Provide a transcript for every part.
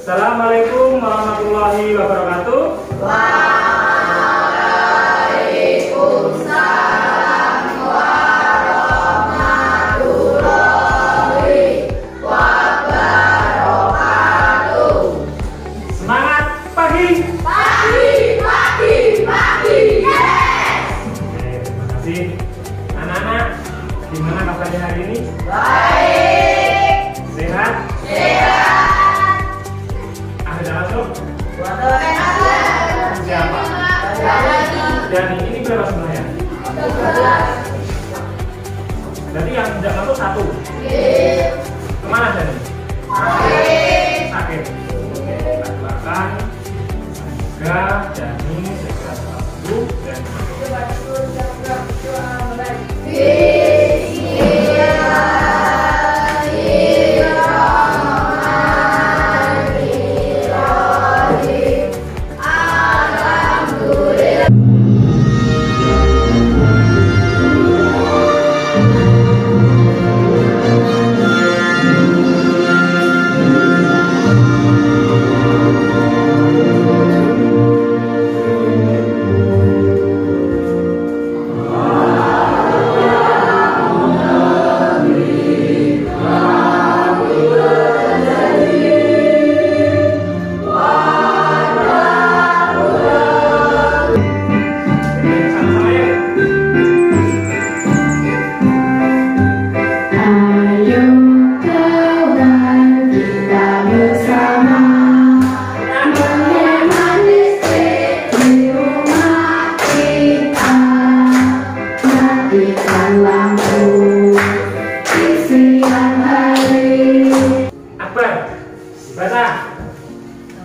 Assalamualaikum warahmatullahi wabarakatuh. Waalaikumsalam warahmatullahi wabarakatuh. Semangat pagi. Pagi, pagi, pagi. Yes. Oke, terima kasih. Anak-anak, gimana kabarnya hari ini? Baik. Sehat? Sehat. Ada masuk? Sehat. Siapa? Dan ini berapa sebenarnya? Berarti yang tidak masuk satu. Kemana Dani? Sakit. Oke, kita doakan semoga Dani segera sembuh dan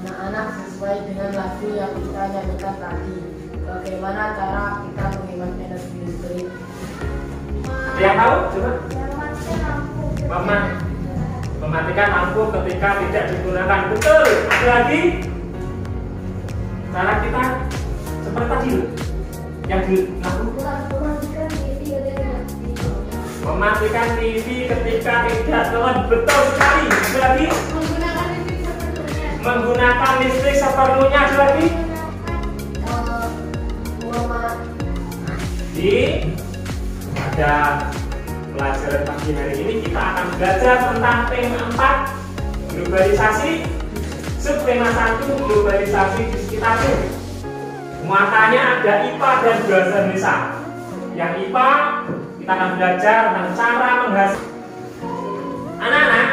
anak-anak sesuai dengan lagu yang kita nyanyikan tadi. Bagaimana cara kita menghemat energi listrik? ada yang tahu? Coba. Mematikan lampu ketika tidak digunakan. Betul. Ada lagi? Cara kita seperti tadi loh. Yang dilakukan. Mematikan TV ketika tidak telan. Betul sekali. Ada lagi? Menggunakan listrik seperlunya. Ada lagi? Pada pelajaran pagi hari ini kita akan belajar tentang tema 4 globalisasi, subtema 1 globalisasi di sekitarmu. Muatannya ada IPA dan bahasa Indonesia. Yang IPA kita akan belajar tentang cara menghasilkan. Anak-anak,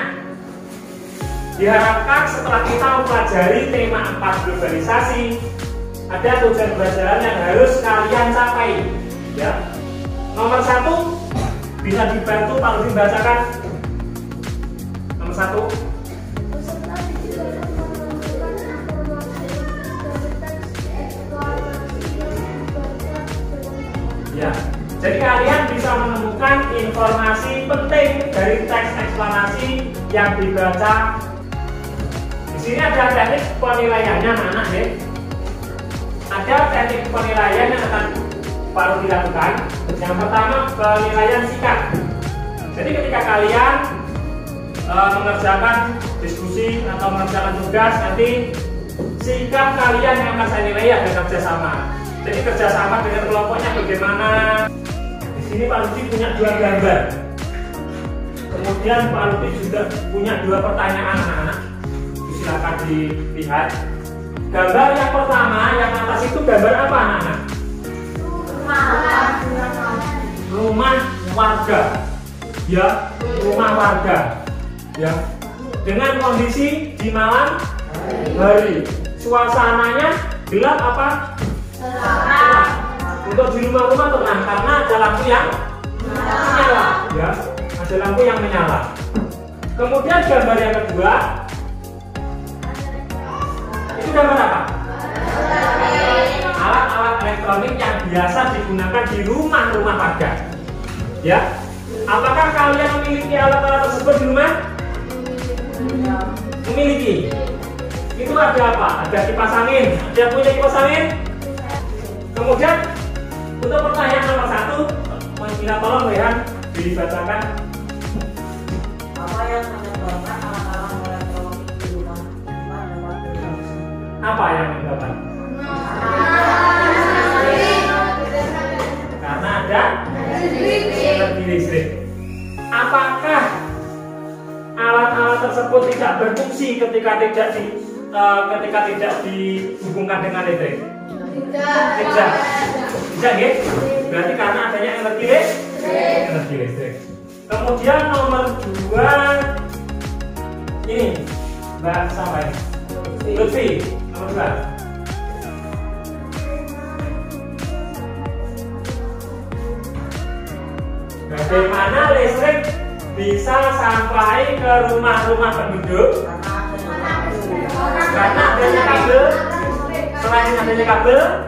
diharapkan setelah kita mempelajari tema 4 globalisasi, ada tujuan pelajaran yang harus kalian capai. Ya. Nomor 1 bisa dibantu Pak Lutfi bacakan. Nomor 1. Ya. Jadi kalian bisa menemukan informasi penting dari teks eksplanasi yang dibaca. Di sini ada teknik penilaiannya, anak-anak ya. Ada teknik penilaian yang akan Pak Lutfi lakukan. Yang pertama, penilaian sikap. Jadi ketika kalian mengerjakan diskusi atau mengerjakan tugas, nanti sikap kalian yang akan saya nilai ada kerjasama. Jadi kerjasama dengan kelompoknya bagaimana. Di sini Pak Lutfi punya 2 gambar. Kemudian Pak Lutfi juga punya 2 pertanyaan anak-anak. Silakan dilihat. Gambar yang pertama, yang atas itu gambar apa anak-anak? Rumah warga, ya, rumah warga, ya, dengan kondisi di malam hari, suasananya gelap apa? Terang. Untuk di rumah-rumah terang karena ada lampu yang menyala, ya, ada lampu yang menyala. Kemudian gambar yang kedua, itu gambar apa? Alat-alat elektronik yang biasa digunakan di rumah-rumah warga. Ya, apakah kalian memiliki alat-alat tersebut di rumah? Memiliki. Itu ada apa? Ada kipas angin. Ada yang punya kipas angin? Kemudian untuk pertanyaan nomor 1, minta tolong Rehan dibacakan. Apa yang menyebabkan alat-alat elektronik di rumah Apa yang menyebabkan? Karena ada energi listrik. Apakah alat-alat tersebut tidak berfungsi ketika tidak dihubungkan dengan listrik? Tidak. Tidak, ya? Berarti karena adanya energi listrik. Kemudian nomor 2 ini Mbak sampai Lutfi nomor 2. Bagaimana listrik bisa sampai ke rumah-rumah penduduk? Karena adanya kabel. Selain adanya kabel,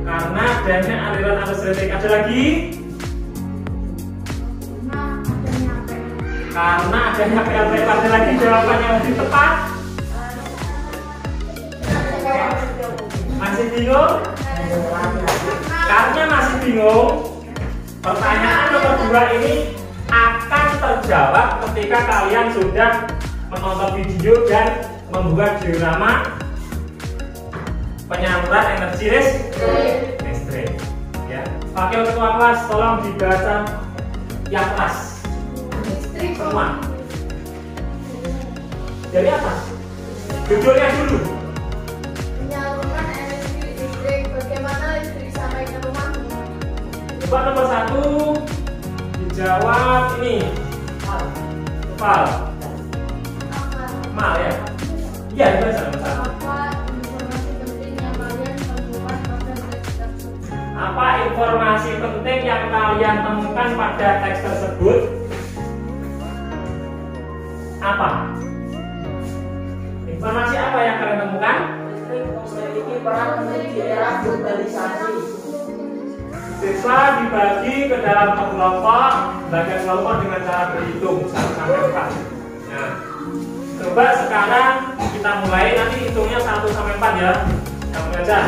karena adanya aliran arus listrik. Ada lagi? Karena adanya PLTU. Ada lagi jawabannya lebih tepat? Masih bingung? Karena masih bingung, pertanyaan nomor 2 ini akan terjawab ketika kalian sudah menonton video dan membuat diorama penyaluran energi listrik. Ya. Wakil ketua kelas, tolong dibaca yang kelas. Semua. Dari atas. Judulnya dulu. Penyaluran energi listrik. Bagaimana listrik sampai ke rumahmu? Coba nomor 1 dijawab ini. Mal ya. Iya, dibaca nomor 1. Apa informasi penting yang kalian temukan pada teks tersebut? Apa informasi apa yang kalian temukan? Listrik memiliki peran penting di era globalisasi. Siswa dibagi ke dalam kelompok, bagian kelompok dengan cara berhitung 1 sampai 4. Nah, coba sekarang kita mulai, nanti hitungnya 1 sampai 4 ya. Kamu baca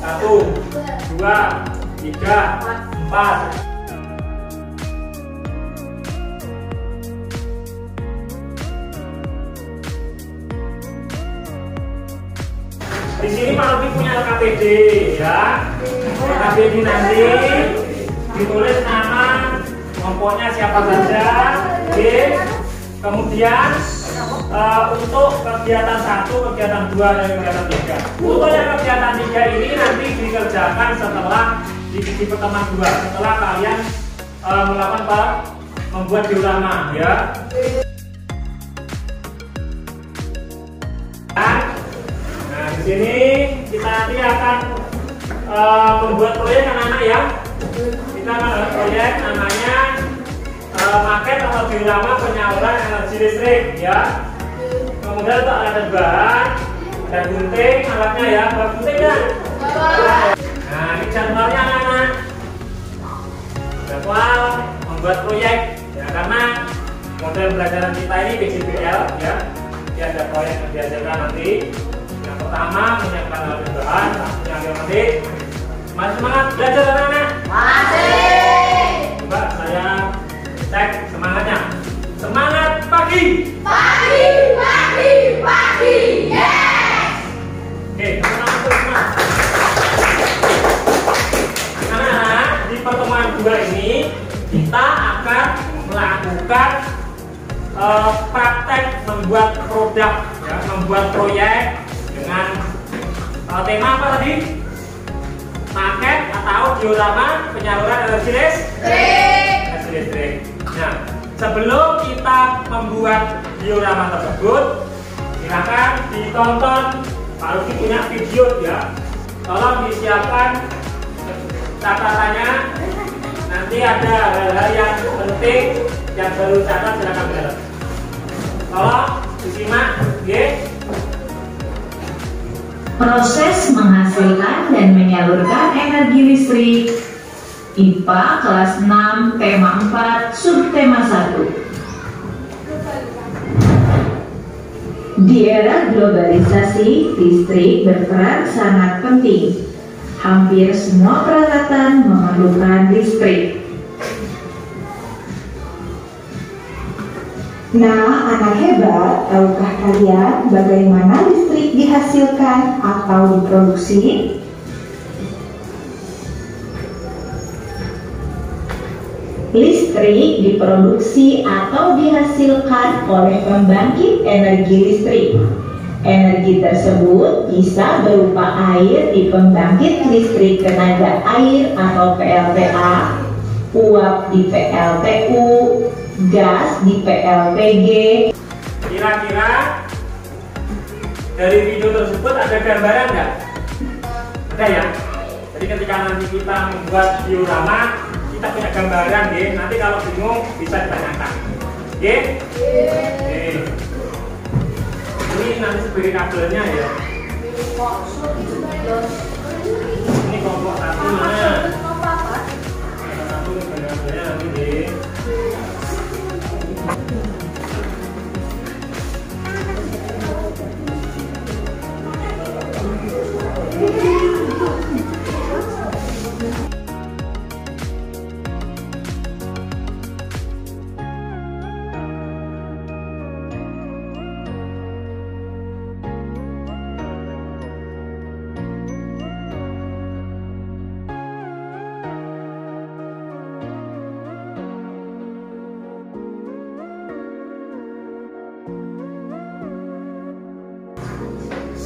1, 2, 3, 4. Di sini Pak Robi punya LKPD ya. LKPD nanti ditulis nama kelompoknya siapa saja. Oke. Kemudian untuk kegiatan 1, kegiatan 2, dan kegiatan 3. Untuk yang kegiatan 3 ini nanti dikerjakan setelah di pertemuan 2. Setelah kalian melakukan membuat diorama ya. Nah, di sini kita nanti akan membuat proyek anak-anak ya. Kita akan membuat proyek namanya maket atau diorama penyaluran energi listrik ya. Kemudian untuk alat bahan dan gunting alatnya ya, buat gunting ya. Nah, ini jadwalnya anak-anak. Jadwal membuat proyek ya, karena model pelajaran kita ini PJBL ya. Jadi ada proyek yang diajarkan nanti. Yang pertama menyiapkan alat bahan, yang nanti. Masih semangat belajar anak-anak? Masih. Coba saya cek semangatnya. Semangat pagi. Pagi, pagi, pagi. Yes. Oke, teman-teman semua. Anak-anak, di pertemuan 2 ini kita akan melakukan praktek membuat produk, ya, membuat proyek dengan tema apa tadi? Maket atau diorama penyaluran energi listrik. Nah, sebelum kita membuat diorama tersebut, silakan ditonton. Pak Ruki punya video ya. Tolong disiapkan catatannya. Nanti ada hal-hal yang penting yang perlu catat, silakan catat. Tolong disimak, ya. Proses menghasilkan dan menyalurkan energi listrik. IPA kelas 6 tema 4 subtema 1. Di era globalisasi, listrik berperan sangat penting. Hampir semua peralatan memerlukan listrik. Nah, anak hebat, tahukah kalian bagaimana listrik dihasilkan atau diproduksi? Listrik diproduksi atau dihasilkan oleh pembangkit energi listrik. Energi tersebut bisa berupa air di pembangkit listrik tenaga air atau PLTA, uap di PLTU, gas di PLTG. Kira-kira dari video tersebut ada gambaran nggak? Ada ya? Jadi ketika nanti kita membuat diorama, kita punya gambaran ya. Nanti kalau bingung bisa ditanyakan. Oke? Ini nanti sebagai kabelnya ya. Ini kelompok satu mana? Satu kabelnya nanti deh.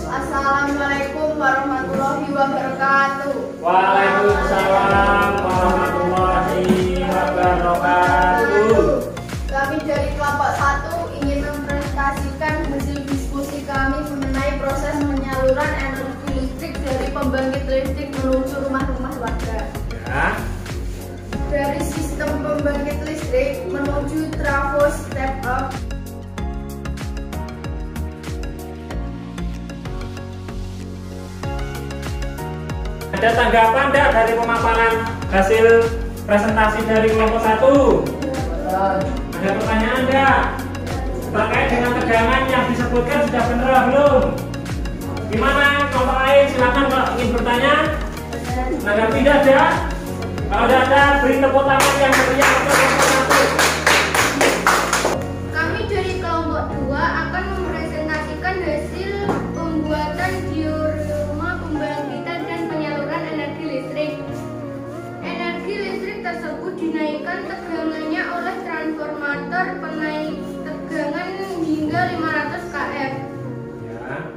Assalamualaikum warahmatullahi wabarakatuh. Waalaikumsalam warahmatullahi wabarakatuh. Kami dari kelompok 1 ingin mempresentasikan hasil diskusi kami mengenai proses penyaluran energi listrik dari pembangkit listrik menuju rumah-rumah warga. Ya. Dari sistem pembangkit listrik menuju trafo step up. Ada tanggapan enggak dari pemaparan hasil presentasi dari kelompok 1? Ada pertanyaan enggak? Terkait dengan tegangan yang disebutkan sudah benar belum? Gimana kelompok lain? Silakan kalau ingin bertanya. Tanggapi tidak ada? Kalau tidak ada, beri tepuk tangan yang meriah untuk kelompok 1. Kami dari kelompok 2 akan mempresentasikan hasil pembuatan diorama pembangkitan dan penyaluran energi listrik. Energi listrik tersebut dinaikkan tegangannya oleh transformator penaik tegangan hingga 500 kF.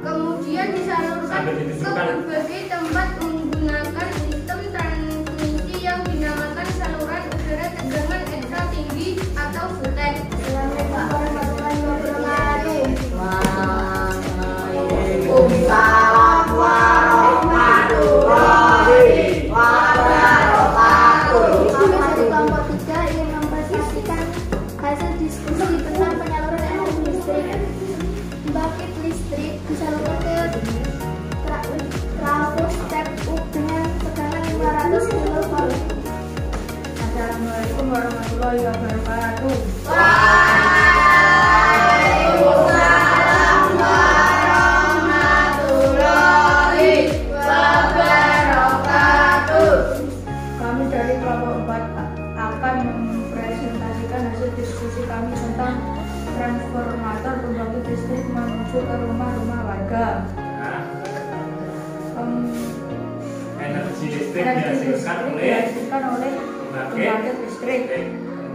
Kemudian disalurkan ke berbagai tempat menggunakan sistem transmisi yang dinamakan saluran udara tegangan ekstra tinggi atau VTEC. Assalamualaikum warahmatullahi wabarakatuh. Waalaikumsalam warahmatullahi wabarakatuh. Kami dari kelompok 3 ingin mempresentasikan hasil diskusi tentang penyaluran energi listrik. Pembangkit listrik disalurkan ke trafo step up dengan tegangan 500 kV. Assalamualaikum warahmatullahi wabarakatuh. Waalaikumsalam warahmatullahi wabarakatuh. Kami dari kelompok 4 akan mempresentasikan hasil diskusi kami tentang transformator pembangkit listrik menuju ke rumah-rumah warga. Energi listrik Energi dihasilkan listrik dihasilkan oleh pembangkit pembangkit listrik.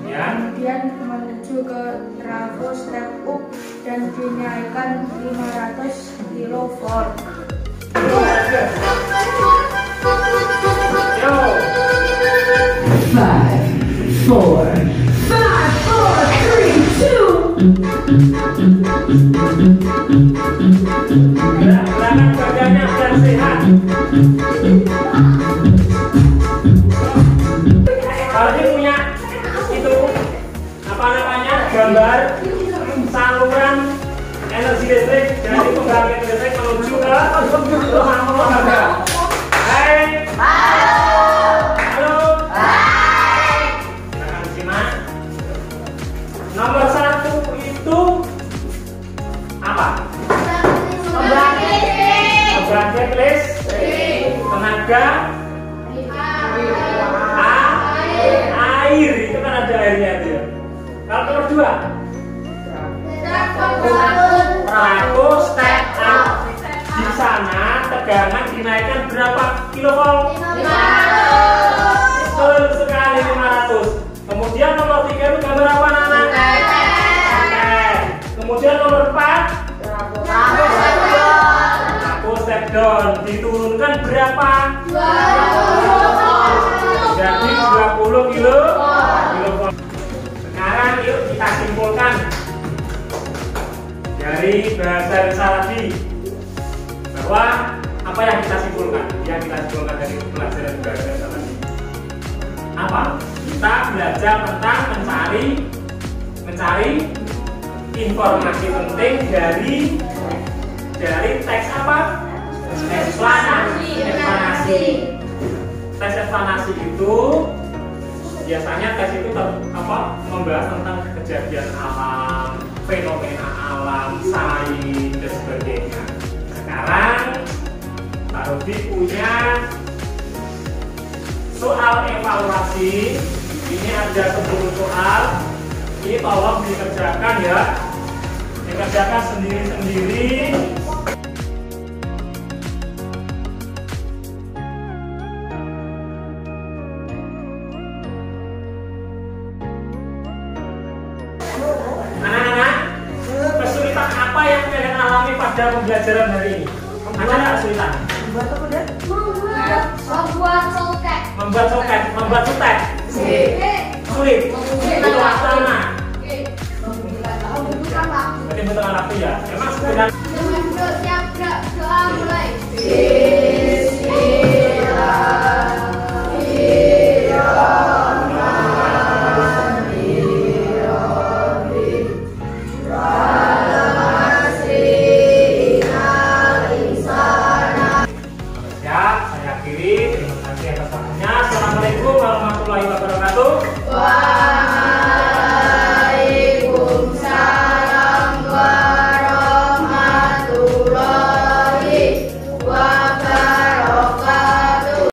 Kemudian menuju ke trafo step up dan dinaikkan 500 kV. Yo. 5, 4, 3, 2. Gerakan badannya biar sehat. Kalau ini punya itu apa namanya gambar saluran energi listrik dari pembangkit listrik menuju ke rumah-rumah warga. Hai. Halo. Silakan simak. Nomor 1 itu apa? Pembangkit listrik tenaga air, itu kan ada airnya itu ya. Kalau nomor 2 peratus step up. Di sana tegangan dinaikkan berapa kilovolt? 500. Betul sekali, 500. Kemudian nomor 3 itu gambar apa, anak-anak? Kemudian nomor 4 step down. Diturunkan berapa? 20. Jadi 20 kilovolt. Sekarang yuk kita simpulkan dari bahasa Indonesia tadi, bahwa apa yang kita simpulkan? Yang kita simpulkan dari pelajaran bahasa Indonesia tadi apa? Kita belajar tentang mencari informasi penting dari teks apa? Eksplanasi. Teks eksplanasi itu biasanya teks itu membahas tentang kejadian alam, fenomena alam, sains dan sebagainya. Sekarang Pak Rudi punya soal evaluasi. Ini ada 10 soal. Ini tolong dikerjakan ya. Dikerjakan sendiri-sendiri. Anak-anak, kesulitan apa yang kalian alami pada pembelajaran hari ini? Ada nggak kesulitan? Membuat soket. Sulit. Itu laksana. Berarti butuh waktu ya. Emang sebenarnya. Siap, doa mulai. Saya akhiri. Terima kasih atas waktunya. Assalamualaikum warahmatullahi wabarakatuh.